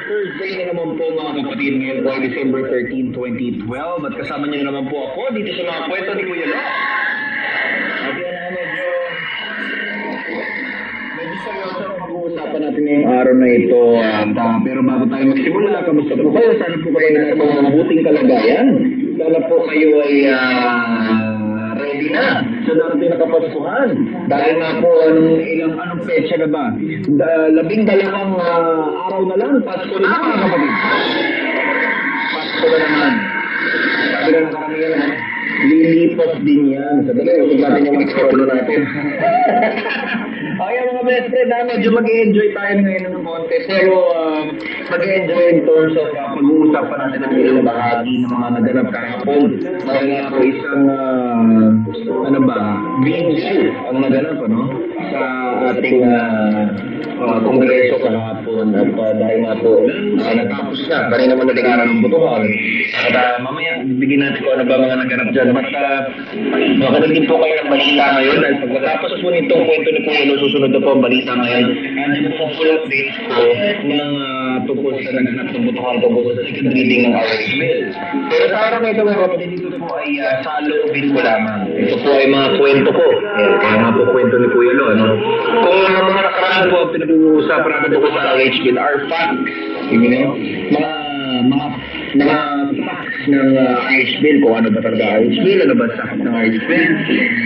Thursday na naman po mga kapatid, ngayon po ay December 13, 2012 at kasama niyo na naman po ako dito sa mga kwento ni Kuya Lo. At yan na medyo seryoso ang pag-uusapan natin ngayong araw na ito. Pero bago tayo magsimula, kamusta po kayo? Sana po kayo nasa mga mabuting kalagayan. Sana po kayo ay ready na sa darating na kapasuhan. Dahil nga po, anong petsa na ba? 12 araw na lang, Pasko na mga kapatid. Pasko na naman. Sabi na karamihan naman, lilipas din yan. Sa dali, huwag natin yung explore natin. Okay mga best friend, medyo mag-enjoy tayo ngayon ng konti. Pero mag-enjoy in terms of pag-uusapan natin ng ilang bahagi ng mga naganap kahapon. Dahil nga po isang, green issue ang naganap, sa ating kongreso kahapon. At dahil nga po, natapos na. Kanina naman nalingaran ng butuhan. At mamaya, bigyan natin ko ano ba mga naganap dyan. But makakalitin po kayo ng balita ngayon. Dahil pagkatapos po nitong kwento ni Kuya Lo, susunod na po ang balita ngayon. Ano po full update po ng tungkol sa naganap ng butuhan tungkol sa second reading ng RH Bill. Pero sa araw na ito mga kapatid, dito po ay sa loobin ko lamang. Ito po ay mga kwento ko. Kaya nga po kwento ni Kuya Lo. Kung mga nakaraan po pinag-uusapan natin tungkol sa RH Bill are facts. Mga facts ng RH Bill, kung ano ba talaga RH Bill, ano ba sakit ng RH Bill.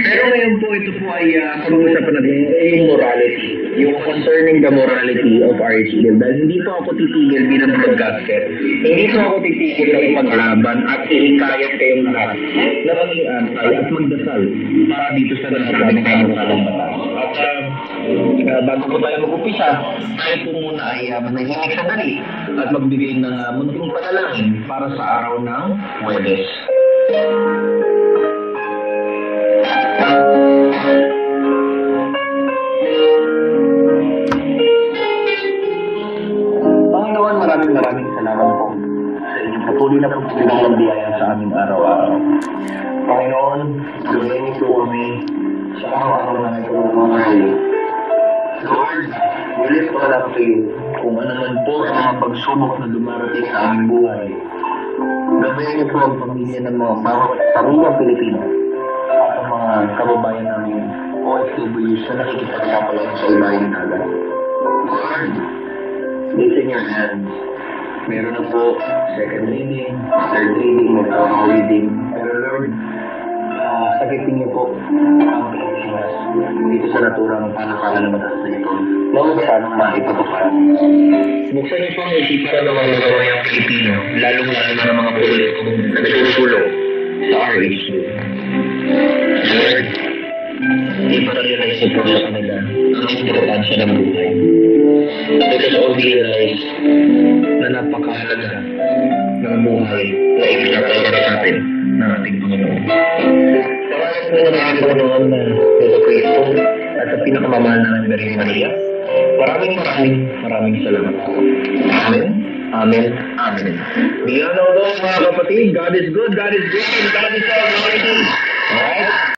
Pero ngayon po, ito po ay pag-uusapan natin yung morality, yung concerning the morality of RH Bill. Dahil hindi po ako titigil bilang broadcaster, hindi po ako titigil na ipaglaban at ihikayat kayong lahat na maging antay at magdasal para dito sa nasabi ng kanukalang batas. At bago po tayo mag-upisa, tayo po muna ay manahimik sandali at magbigay ng munting panalangin para sa araw ng Huwebes. Panginoon, maraming salamat po sa inyong patuloy na pagsilang ng biyaya sa aming araw-araw. Panginoon, gawin po kami sa araw-araw na nagkaroon. Lord, we lift all up to you. Kung ano man po ang mga pagsubok na dumarating sa aming buhay, gabayan niyo po ang pamilya ng mga pamilyang Pilipino at ang mga kababayan namin OFWs na nakikipagsapalaran sa ibayang dagat. Lord, it's in your hands. Meron na po second reading, third reading, reading. Pero Lord, sakitin niyo po ang Pilipinas dito sa naturang panakalan ng batas na ito. Lord, sanang maipatupad. Buksan niyo po ang isipan ng mga nagamayang Pilipino, lalong-lalo na ng mga politikong nagtutulong sa RH. Lord, iparealize niyo po sa kanila ang importansya ng buhay. Let us all realize na napakahalaga ng buhay na ipinapagawa sa atin ng ating Panginoon. Salamat po ng ating Panginoon na Yesu Cristo at sa pinakamamahal namin Birhen Maria. Maraming salamat po. Amen. Amen. Amen. Beyond all those mga kapatid, God is good, and God is almighty. Alright?